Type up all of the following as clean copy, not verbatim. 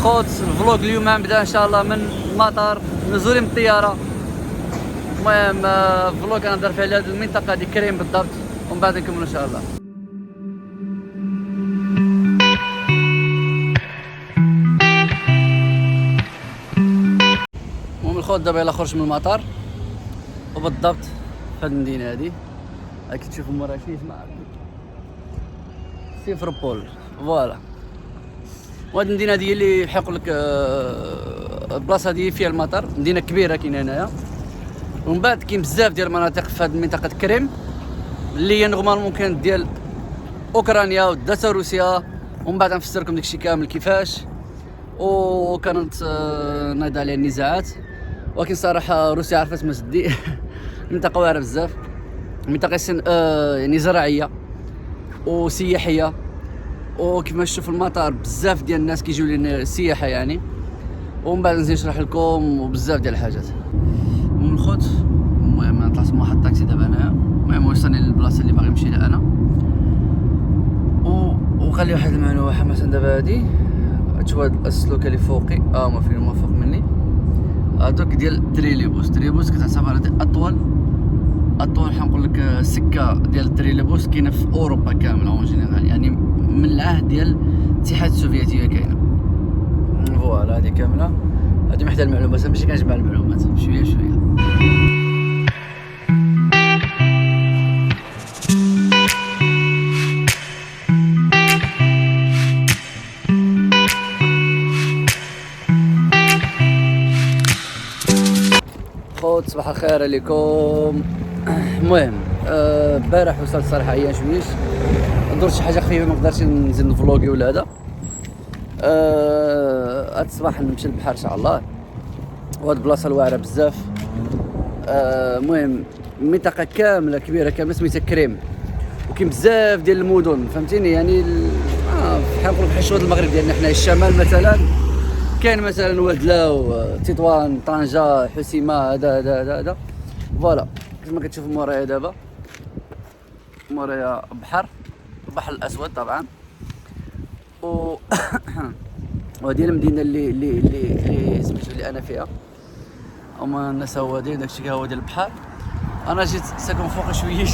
خوت الفلوق اليوم بدا ان شاء الله من المطار نزولي من الطياره. المهم فلوق انا ندير في هذه المنطقه دي كريم بالضبط ومن بعد نكملوا ان شاء الله. المهم الخوت دابا يلا خرج من المطار وبالضبط في هذه المدينه هذه راك تشوفوا مورايا شي اسمها سيفروبول فوالا. وهاد المدينه هذه اللي بحال يقول لك البلاصه هذه فيها المطار، مدينه كبيره كاينه هنايا. ومن بعد كاين بزاف ديال المناطق في هذه المنطقه كريم اللي هي نورمالمون كانت ديال اوكرانيا ودات روسيا، ومن بعد غنفسركم داكشي كامل كيفاش وكانت نايضه عليها النزاعات. ولكن صراحه روسيا عرفت تمسدي منطقه واعره بزاف، منطقه يعني زراعيه وسياحيه، وكيف ما تشوف المطار بزاف ديال الناس كيجيو لنا السياحه يعني. ومن بعد نزيد نشرح لكم وبزاف ديال الحاجات من الخوت. المهم انا طلعت من واحد الطاكسي دابا انايا، المهم وصلني للبلاصه اللي باغي نمشي لها انا. وقال لي واحد المعلومه مثلا دابا هادي تشوف هاد السلوكه اللي فوقي ما فين ما فوق مني هادوك ديال التريليبوس كتعتبر هادي اطول حنقول لك سكه ديال التريليبوس كاينه في اوروبا كامله اون جينيرال، يعني من العهد ديال الاتحاد السوفيتي كاينه. فوالا هادي كامله، هادي محتاج المعلومات، ماشي كنجمع المعلومات شويه شويه. خوت صباح الخير عليكم. المهم البارح وصلت صراحه عيان شويش، درت شي حاجه خفيفه ما قدرتش نزيد نفلوغي ولا هذا. هاد الصباح نمشي للبحر ان شاء الله، وهاد البلاصه الواعره بزاف. المهم منطقه كامله كبيره كامله سميتها كريم، وكاين بزاف ديال المدن فهمتيني يعني بحال نقولوا بحال شويه المغرب ديالنا حنا الشمال مثلا كاين مثلا ولدلاو تطوان طنجة حسيمه هذا فوالا. كما كتشوفوا مورايا دابا مورايا البحر الاسود طبعا. وهذه المدينه اللي سميتو اللي انا فيها، هما الناس هوادين داكشي هو ديال البحر. انا جيت ساكن فوق شويش.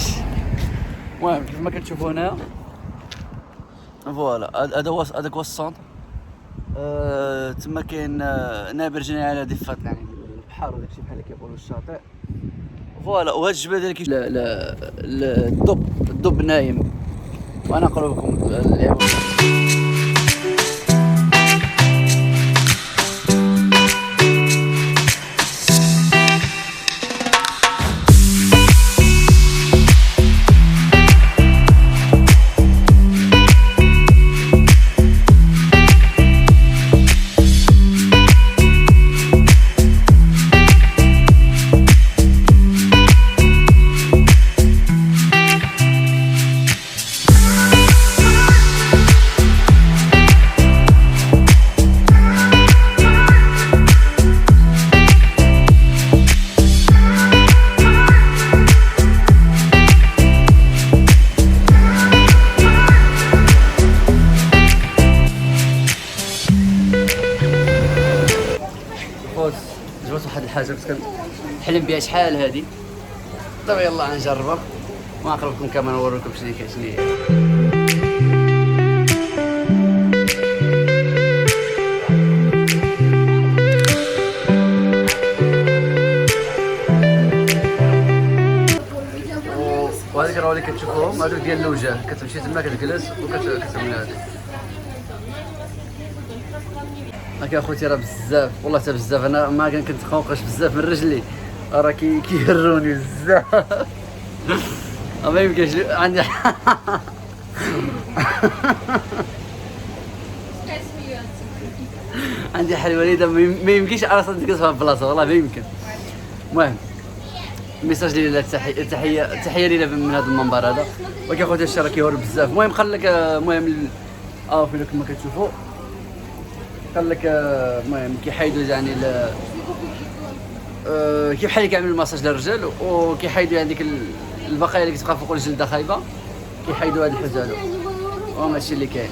المهم كيف ما كتشوفوا هنايا فوالا هذاك هو السونتر. تما كاين نابر جنرال على ضفه يعني البحر وداكشي بحال كيقولوا الشاطئ فوالا. وهاد الجبل اللي كاين الدب نايم، وانا نقرب لكم اللعبه. جبت واحد الحاجه كنت كنحلم بها شحال هادي، دابا يلا غنجربها ونقرب لكم كمان نوريكم شنو هي. وهذيك راه اللي كتشوفوهم هذوك ديال اللوجان، كتمشي تما كتجلس وكتعمل هذيك. هاك اخوتي راه بزاف والله حتى بزاف، انا ما كنت خوقش بزاف من رجلي راه كيهروني بزاف. ما يمكنش عندي عندي حل وليده ما يمكنش اصلا تجلس في البلاصه والله ما يمكن. المهم ميساج لي تحيه لينا من هذا المنبر هذا، ولكن اخوتي الشيء راه كيهور بزاف. المهم قال لك المهم فين كما كتشوفوا قال لك المهم كيحيدوا يعني كيف بحال كيعملوا المساج للرجال وكيحيدوا يعني ديك البقايا اللي كتبقى فوق الجلده خايبه، كيحيدوا هاد الحوت هادو وهما هادشي اللي كاين.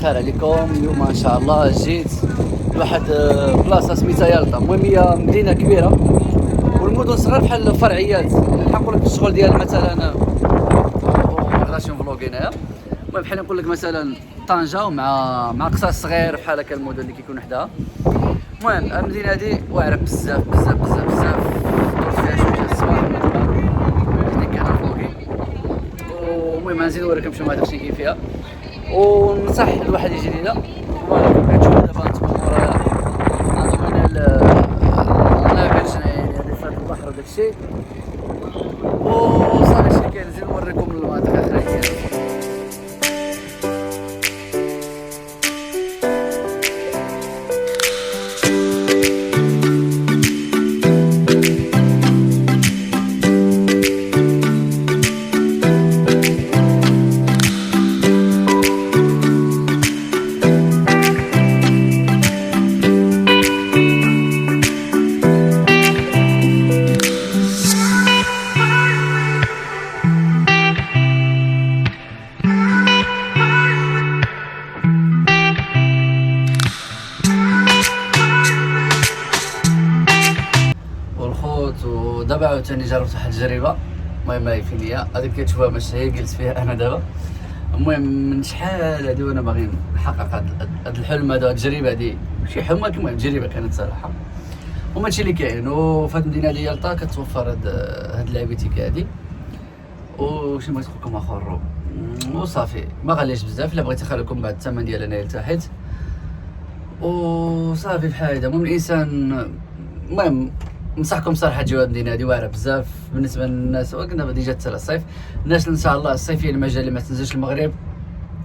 الخير عليكم. اليوم ان شاء الله جيت لواحد بلاصه سميتها يالطا. المهم هي مدينه كبيره والمدن صغار بحال الفرعيات، نقول لك الشغل ديال مثلا ما نقدرش نفلوغي هنايا. المهم بحال نقول لك مثلا طنجه مع قصاص صغير بحال هكا المدن اللي كيكونوا حداها. المهم المدينه هذه واعره بزاف بزاف بزاف بزاف، درت فيها شويه الصباح اللي كان فلوغي. المهم غنزيد نوريكم شنو هذاك الشيء كاين فيها، وننصح الواحد يجي لينا. فوالا كتشوفوا دابا انتما مورايا عندنا لا فيرجن، يعني هذه فات البحر وداك الشيء. وصافي شي كاين، نزيد نوريكم المناطق الاخرين. ودابا عاوتاني جربت واحد التجربه. المهم هاي فين هي هذيك كتشوفها ماشي هي جلست فيها انا دابا. المهم من شحال هادي وانا باغي نحقق هاد الحلم هذا، التجربه هادي ماشي حلم، ولكن المهم تجربه كانت صراحه. وما هادشي اللي كاين. وفي هاد المدينه ديال يالطا كتوفر هاد اللعيبيتيك هادي. وشنو بغيت نقول لكم اخر، وصافي ما غاليش بزاف. الا بغيت نخليكم بعد الثمن ديال انا لتحت وصافي بحال هذا. المهم الانسان، المهم ننصحكم صراحه تجيو هاد المدينه هادي، واعره بزاف بالنسبه للناس. ولكن دابا ديجا حتى الصيف، الناس ان شاء الله الصيفيه المجال اللي ما تنزلش المغرب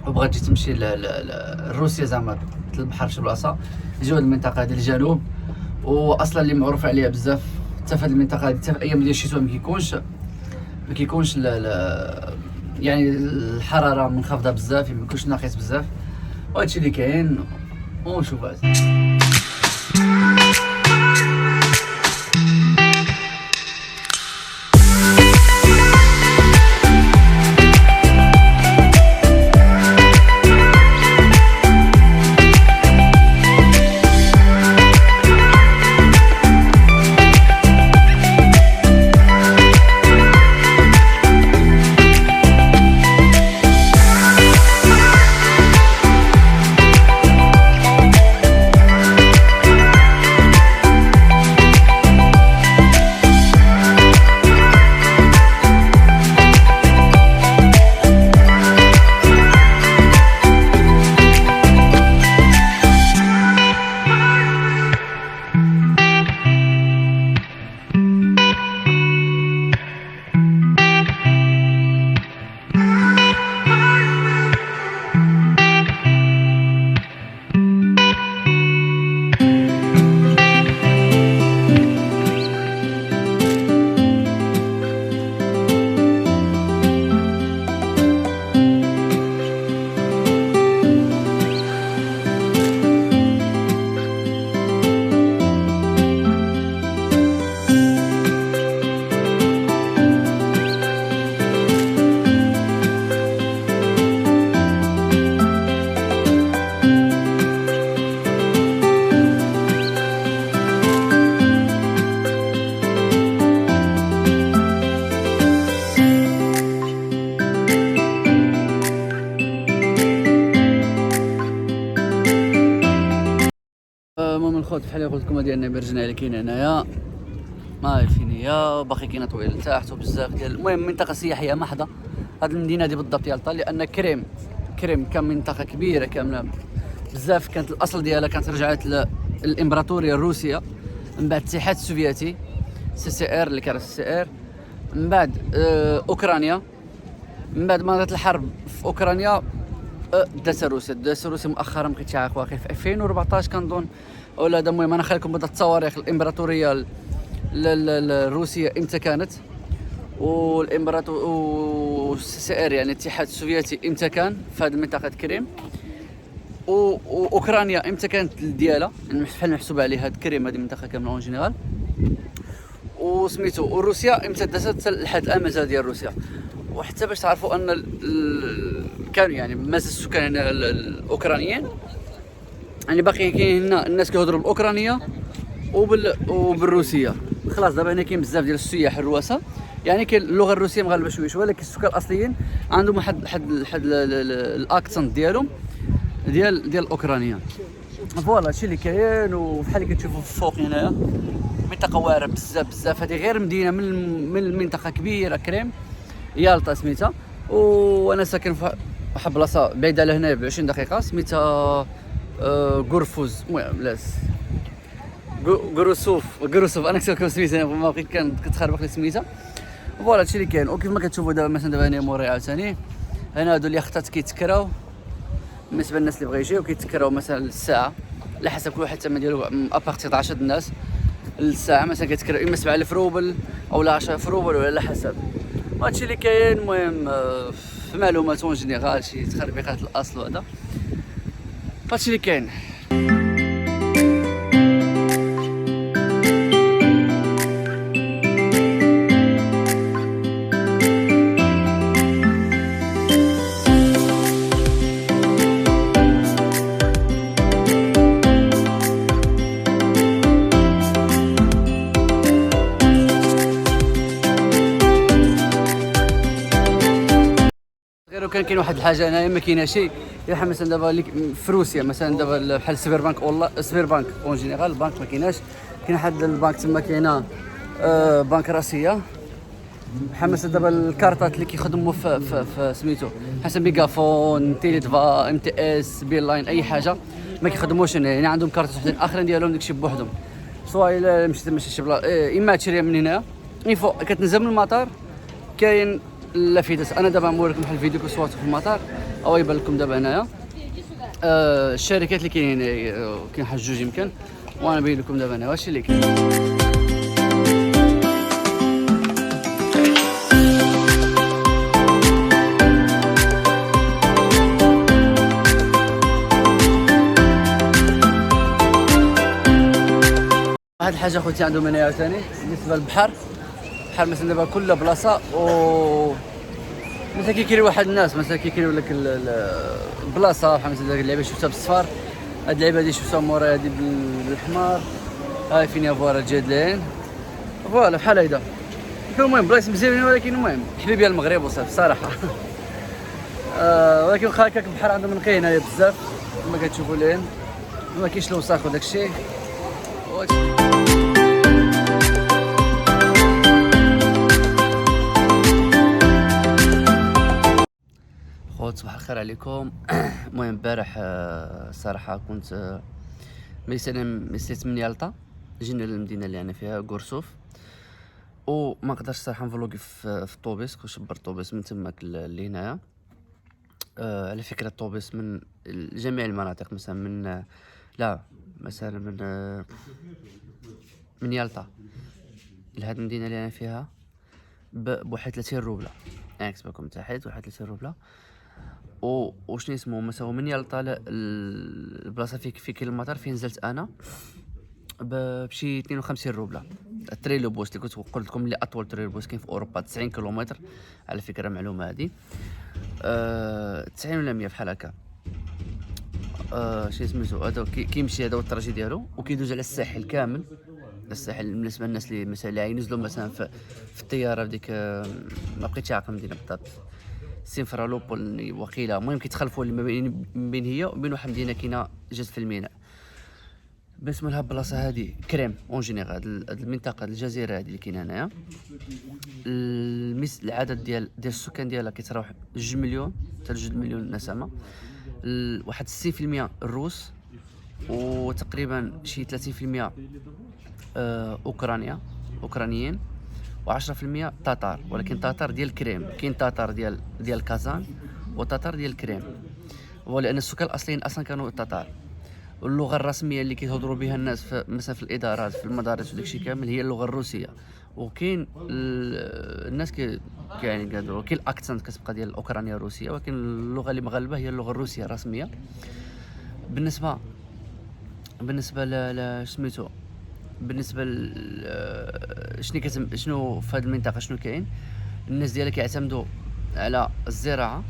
وبغات تجي تمشي لروسيا زعما البحر شي بلاصه، يجيو هاد المنطقه ديال الجنوب. واصلا اللي معروف عليها بزاف حتى في هاد المنطقه هادي، حتى في ايام ديال الشتاء ما كيكونش يعني الحراره منخفضه بزاف، ما يكونش ناقص بزاف. وهادشي اللي كاين. ونشوف هذا المهم الخوت بحال اللي قلت لكم هذه النمر اللي كاين هنايا. ما فين هي باقي كاينه طويله لتحت وبزاف ديال. المهم منطقه سياحيه محضه هذه المدينه هذه بالضبط يالطا، لان كريم كان منطقه كبيره كامله بزاف. كانت الاصل ديالها كانت رجعت للامبراطوريه الروسيه من بعد الاتحاد السوفيتي CCR اللي كان CCR، من بعد اوكرانيا، من بعد ما دارت الحرب في اوكرانيا دازت روسيا مؤخرا. بقيت عاق واقي في 2014 كنظن ولا هذا. المهم انا خليكم بدا التصواريخ الامبراطوريه الروسيه امتى كانت، والامبراطور CCR يعني الاتحاد السوفيتي امتى كان في هذه منطقه كريم، واوكرانيا امتى كانت ديالها بحال محسوبه عليها هاد كريم هذه المنطقه كامله اون جينيرال، وسميتو وروسيا امتى دازت لحد الامازا ديال روسيا. وحتى باش تعرفوا ان كانوا يعني مازال السكان هنا الاوكرانيين يعني باقي كاين هنا الناس كيهضروا بالاوكرانيه وبالروسيه. خلاص دابا هنا كاين بزاف ديال السياح الرواسه، يعني كاين اللغه الروسيه مغالبه شويه، ولكن السكان الاصليين عندهم واحد الاكسنت ديالهم ديال الاوكرانيه. فوالا هادشي اللي كاين. وبحال اللي كتشوفوا في الفوق هنايا منطقه واعره بزاف. هذه غير مدينه من المنطقه كبيره كريم، يالطا سميتها. وانا ساكن في واحد البلاصه بعيده على هنا ب 20 دقيقه سميتها غورفوز. المهم لاس غروسوف انا كنت سميتها ما بقيت كتخربق لي سميتها. فوالا هادشي اللي كاين. وكيف ما كتشوفوا دابا مثلا دابا هنا موراي عاوتاني هنا هادو الياختات كيتكراو بالنسبه للناس اللي بغا يجيو كيتكراو مثلا الساعه على حسب كل واحد الثمن ديالو ابارتي 10 الناس الساعه مثلا كتكراو اما 7000 روبل او 10000 روبل ولا على حسب. هادشي اللي كاين. المهم في معلومات اون جينيرال شي تخربيقات الاصل وهذا هادشي اللي كاين. كان كاين واحد الحاجه هنايا ما كاينه شي بحال مثلا دابا في روسيا مثلا دابا بحال سبير بانك والله سبير بانك اون جينيرال البنك ما كايناش. كاين واحد البنك تما كاينه بنك راسيه بحال مثلا دابا الكارطات اللي كيخدموا في سميتو حسب ميغافون تيليدفا ام تي اس بي لاين اي حاجه ما كيخدموش هنا، يعني عندهم كارطات وحدين اخرين ديالهم داكشي بوحدهم. سواء الا مشيت تمشي شي بلاصه اما تشريها من هنا ايفو كتنزل من المطار كاين لافيداس. انا دابا نوريكم بحال الفيديو كنت صورته في المطار او يبان لكم دابا هنايا الشركات اللي كاينين كاين واحد جوج يمكن وانا نبين لكم دابا هنا واش اللي كاين. واحد الحاجه خوتي عندهم هنايا ثاني بالنسبه للبحر بحال مثلا دابا كل بلاصه مثلا كيكريو واحد الناس مثلا كيكريو لك البلاصه بحال مثلا ديك اللعيبه شفتها بالصفار هاد اللعيبه هادي شفتها مورايا هادي بالحمار هاي فين فوالا الجادلين فوالا بحال هيدا. المهم بلايص مزيانين ولكن المهم حبيبي المغرب وصافي صراحه. ولكن واخا هكاك البحر عندهم نقي هنايا بزاف كما كتشوفوا لين ما كاينش الوساخ وداك الشيء. خوت صباح الخير عليكم. المهم البارح صراحه كنت مليت من يالطا جينا للمدينه اللي انا فيها غورسوف وما نقدرش صراحه نفلوغي في الطوبيس كنت شبر الطوبيس من تماك اللي هنايا. على فكره الطوبيس من جميع المناطق مثلا من لا مثلا من يالطا لهاد المدينه اللي انا فيها بواحد 30 روبله يعني كتبكم تحت واحد 30 روبله. وشنو اسمه مثلا من يالطا البلاصه في كاين المطار فين نزلت انا بشي 52 روبله. التريلو بوس اللي كنت قلت لكم اللي اطول تريلو بوس كاين في اوروبا 90 كيلومتر على فكره معلومه هذه 90 ولا 100 بحال هكا. شي سميتو هذا كيمشي هذا هو التراجي ديالو وكيدوز على الساحل كامل. الساحل بالنسبه للناس اللي مثلا اللي ينزلوا مثلا في الطياره ديك ما بقيتش عاقل المدينه بالضبط سيمفرالوبول وقيله. المهم كيتخلفوا ما بين هي وبين واحد المدينه كاينه جات في الميناء باسم لها البلاصه هذه كريم اون جينيرال. هذه المنطقه الجزيره هذه اللي كاينه هنايا العدد ديال السكان ديالها كيتراوح 2 مليون حتى 2 مليون نسمه. واحد 60% الروس وتقريبا شي 30% اوكرانيين و10% تاتار، ولكن تاتار ديال كريم. كاين تاتار ديال كازان وتاتار ديال كريم ولان السكان الاصليين اصلا كانوا تاتار. واللغه الرسميه اللي كيهضروا بها الناس مثلا في الادارات في المدارس وداكشي كامل هي اللغه الروسيه. وكاين الناس يعني قالوا كاين الاكسنت كتبقى ديال الاوكرانيه الروسيه ولكن اللغه اللي مغلبه هي اللغه الروسيه الرسميه. بالنسبه سميتو بالنسبه شنو في هذه المنطقه شنو كاين الناس ديالها كيعتمدوا على الزراعه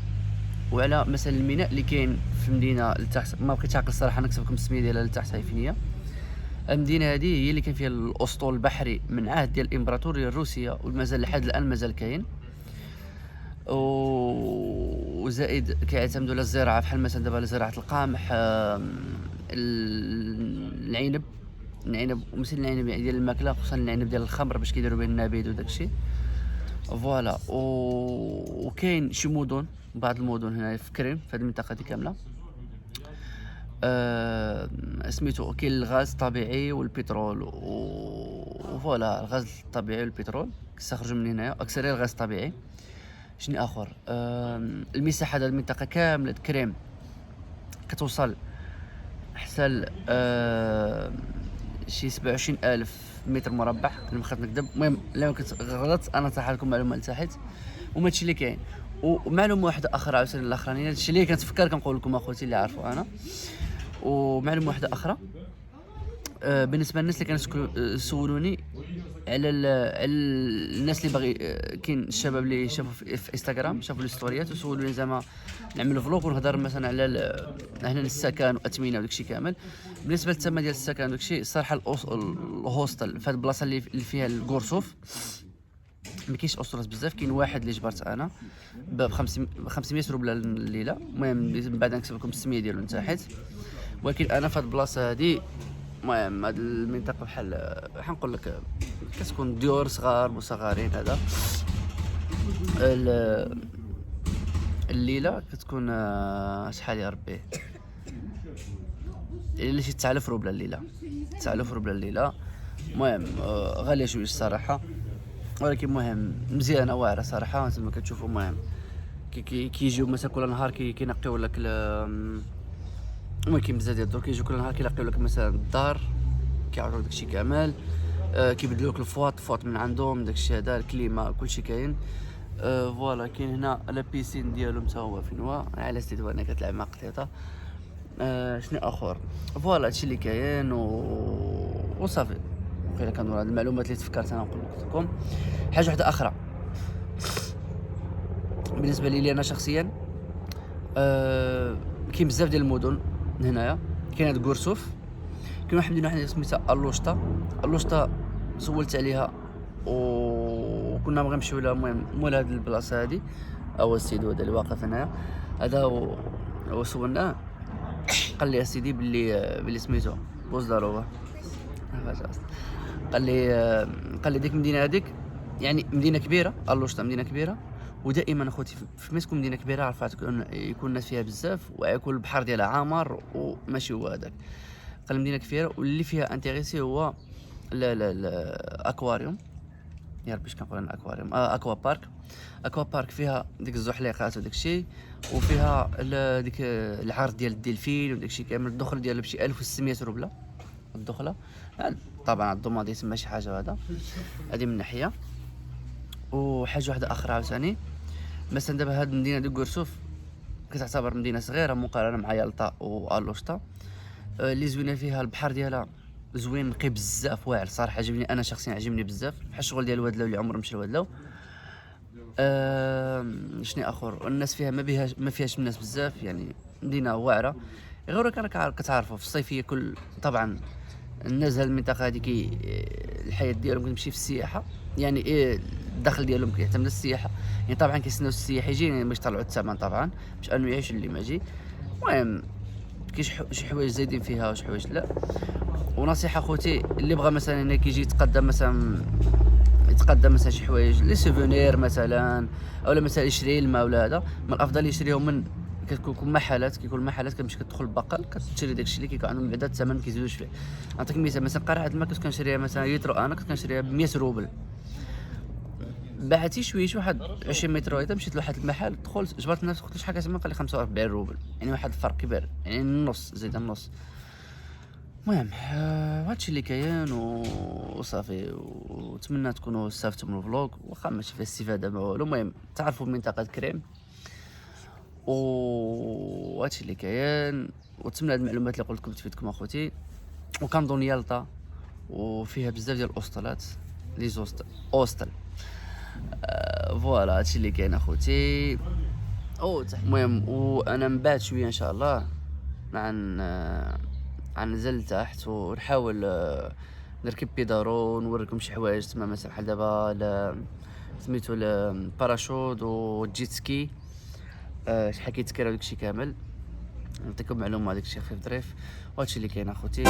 وعلى مثلا الميناء اللي كاين في المدينه لتحت. ما بقيتش عاقل الصراحه، نكتب لكم السميه ديالها لتحت هايفينيه. المدينه هذه هي اللي كان فيها الاسطول البحري من عهد ديال الامبراطوريه الروسيه، ومازال لحد الان مازال كاين. وزائد كيعتمدوا على الزراعه بحال مثلا دابا زراعه القمح، العنب. وماشي العنب يعني ديال الماكله، خصوصا العنب ديال الخمر باش كيديروا به النبيذ وداكشي. فوالا. وكاين شي مدن، بعض المدن هنا في كريم في هذه المنطقه دي كامله. سميتو كاين الغاز الطبيعي والبترول وفوالا. الغاز الطبيعي والبترول كيستخرجوا من هنايا، اكثريه الغاز الطبيعي. شنو اخر؟ المساحه ديال المنطقه كامله كريم كتوصل حتى شي 27,000 متر مربع. انا مخاط نكذب، المهم لا كنت غلطت انا طاح لكم معلومه لتحت. وما هادشي اللي كاين. ومعلومه واحده اخرى عاوتاني الاخرانيين، هادشي اللي كنتفكر كنقول لكم اخوتي اللي عارفوا انا. ومعلومه واحده اخرى، بالنسبه للناس اللي كانوا سولوني على الناس اللي باغي، كاين الشباب اللي شافوا في انستغرام شافوا الستوريات وسولوني زعما نعمل فلوق ونهضر مثلا على هنا السكن واثمنه وداكشي كامل. بالنسبه للثمن ديال السكن وداكشي الصراحه الهوستل في هذه البلاصه اللي فيها الكورسوف ما كاينش اوستراس بزاف. كاين واحد اللي جبرت انا ب 500 روبله الليله. المهم من بعد نكتب لكم السميه ديالو لتحت. ولكن انا في هذه البلاصه هذه، المهم هذه المنطقه بحال نقول لك كتكون ديور صغار مصغرين. هذا الليله كتكون شحال يا ربي، الا شي 9000 روبله الليله. 9000 روبله الليله. المهم غاليه شويه الصراحه، ولكن المهم مزيانه واعره صراحه. مثل ما كتشوفوا المهم كيجيو مثلا كل نهار كينقيو لك المهم كاين بزاف ديال الدور كيجيو كل نهار كينقيو لك مثلا الدار، كيعرضوا داكشي كامل. كيبدلوا لك الفواط من عندهم داكشي هذا، الكليما كلشي كاين. فوالا. كاين هنا لا بيسين ديالهم حتى هو فين هو على سيت وانا كتلعب مع قطيطه. شنو اخر؟ فوالا هادشي اللي كاين وصافي. بقينا كنور هاد المعلومات اللي تفكرت انا نقول لكم. حاجه واحده اخرى بالنسبه لي انا شخصيا، كاين بزاف ديال المدن هنايا. كاين هاد كورسوف، كاين واحد المدينه سميتها اللوشطه سولت عليها وكنا بغا نمشيو لها. المهم مول هاد البلاصه هادي هو السيد هذا اللي واقف هنايا هذا هو سولناه. قال لي اسيدي باللي سميتو بوزداروفا. قال لي ديك المدينه هذيك يعني مدينه كبيره. اللوشطه مدينه كبيره، ودائما اخوتي فما تكون مدينه كبيره عرفات يكون الناس فيها بزاف ويكون البحر ديالها عامر وماشي هو هذاك. قال مدينه كبيره واللي فيها انتريسي هو لا اكواريوم. يا ربي اش كنقول انا اكواريوم، اكوا بارك فيها ديك الزحليقات وداك الشيء، وفيها ديك العرض ديال الدلفين وداك الشيء كامل. الدخل ديالها بشي 1600 روبله الدخله. طبعا الضماضي تما شي حاجه. هذه من ناحيه. وحاجه واحده اخرى عاوتاني، مثلا دابا هاد المدينه ديال كورسوف كتعتبر مدينه صغيره مقارنه مع يالطا والوشطه. اللي زوينه فيها البحر ديالها زوين نقي بزاف واعر صراحه. عجبني انا شخصيا، عجبني بزاف بحال الشغل ديال وادلاو اللي عمر مشى لوادلاو. شنو اخر؟ الناس فيها ما فيهاش الناس بزاف، يعني مدينه واعره. غير راك كتعرفوا في الصيفيه كل طبعا الناس هاد المنطقه هذه الحياه ديالهم كتمشي في السياحه، يعني الدخل ديالهم كيعتمد على السياحه. يعني طبعا كيستناو السياح يجي يعني باش يطلعوا الثمن طبعا باش انه يعيش اللي ما جي. المهم كاين شي حوايج زايدين فيها وشي حوايج لا. ونصيحه اخوتي اللي بغى مثلا هنا كيجي يتقدم مثلا شي حوايج لي سوفونير مثلا، اولا مثلا يشري الماء ولا هذا، من الافضل يشريهم من كيكون محلات كتمشي كتدخل البقال كتشري داكشي اللي كيكون عندهم بعدا الثمن ما كيزيدوش فيه. نعطيك مثال، مثلا قرعه الماء كنت كنشريها مثلا لتر، انا كنت كنشريها ب 100 روبل. بعتي شي واحد 20 متر هذا مشيت لواحد المحل دخلت جبرت نفسي قلت له شحال كتسمى؟ قال لي 45 روبل، يعني واحد الفرق كبير يعني النص زيد النص. المهم هادشي اللي كاين وصافي. ونتمنى تكونوا استفدتوا من الفلوق واخا ماشي فيه استفاده ما والو. المهم تعرفوا منطقه كريم وهادشي اللي كاين. وتمنى هاد المعلومات اللي قلت لكم تفيدكم اخوتي. وكنظن يالطا وفيها بزاف ديال الاوستلات لي اوستل. فوالا هادشي اللي كاين اخوتي. المهم وانا من بعد شويه ان شاء الله غننزل لتحت ونحاول نركب بيدارو نوريكم شي حوايج تما، مثلا بحال دابا سميتو الباراشوت والجيت سكي، شحال كيتكرا داكشي كامل، نعطيكم معلومه داكشي خفيف ظريف وهادشي اللي كاين اخوتي.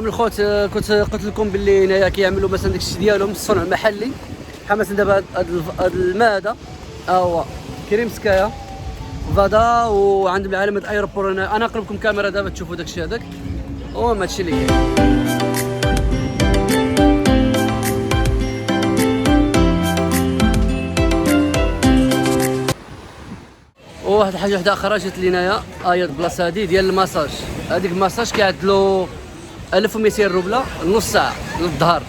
الخوت كنت قلت لكم باللي هنايا كيعملوا مثلا داكشي ديالهم الصنع محلي، بحال مثلا دابا هاد الماء هذا هو كريمسكايا فادا، وعندهم علامه الايروبور. انا نقلب لكم كاميرا دابا تشوفوا داكشي هذاك، المهم هادشي اللي كاين. وواحد الحاجه وحده اخرى جات لينايا، هي البلاصه هادي ديال الماساج. هذيك الماساج كيعدلو 1200 روبله نص ساعه للظهر.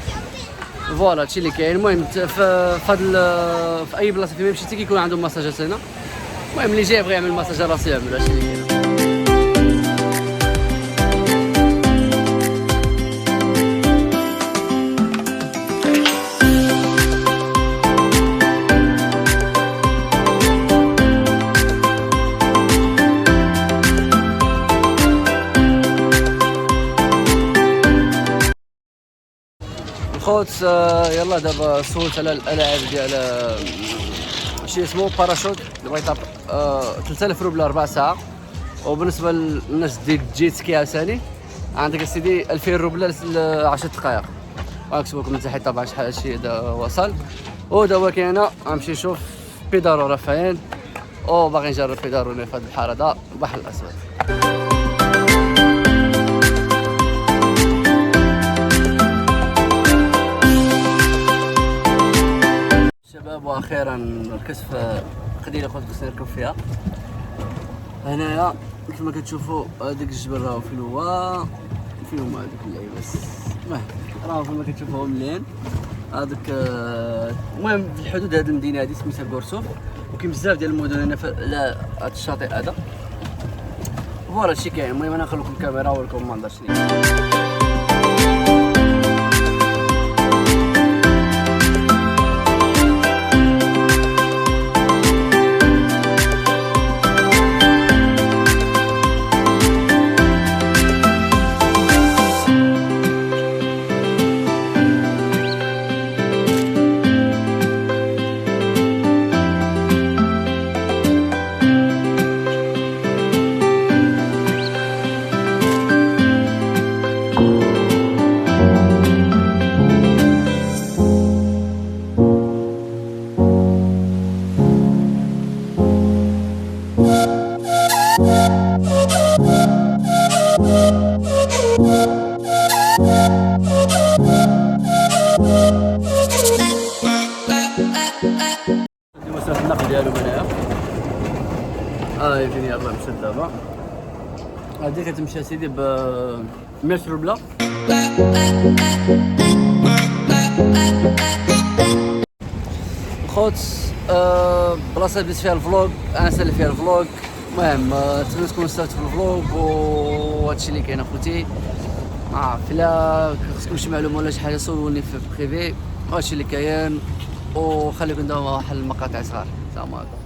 فوالا هادشي اللي كاين. المهم في اي بلاصه فين مشيتي كيكون عندهم مساجات هنا. المهم اللي جاي يبغي يعمل مساج راسي يعمل. هادشي اللي كاين. خوت يلا دابا سولت على الالعاب ديال شي اسمه باراشوت اللي بغا يطاب 3000 روبله 4 ساعه. وبالنسبه للناس ديال الجيت سكي عاوتاني عندك اسيدي 2000 روبله ل 10 دقائق. غنكتب لكم تحت طبعا شحال هادشي وصل. ودابا كاين هنا غنمشي نشوف بيدارو رافعين، باغي نجرب بيدارو في هذا البحر هذا البحر الاسود. شباب واخيرا ركزت في قضيه اللي كنت نركب فيها هنايا. كما كتشوفوا هذيك الجبل راهو فين هو هذيك اللعيبه، المهم راهو كما كتشوفوا مليان هذاك. المهم في الحدود هذه المدينه هذه سميتها كورسوف، وكاين بزاف ديال المدن هنا على هذا الشاطئ هذا. فوالا هادشي كاين. المهم انا نخليكم الكاميرا ونوريكم المنظر شنو. مسافة النقل ديالو من هنا. فين يلاه مشات دابا. هادي كتمشي سيدي ب 100 روبله. خوت بلاصه بديت فيها الفلوق، انا سالي فيها الفلوق. المهم نتمنى تكونوا استفدتوا في الفلوق وهادشي اللي كاين اخوتي. فلا خصكم شي معلومه ولا شي حاجه صوروني في بريفي. هادشي اللي كاين، وخليكم دابا واحد المقاطع صغار. السلام عليكم.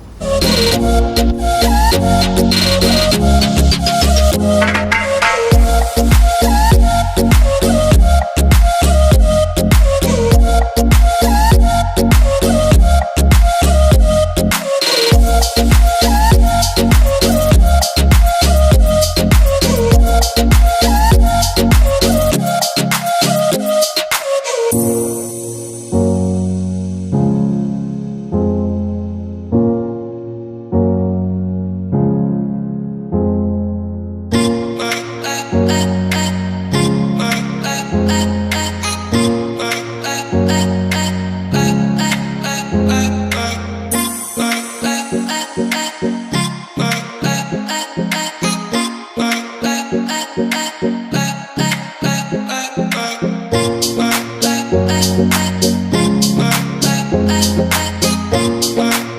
Bye.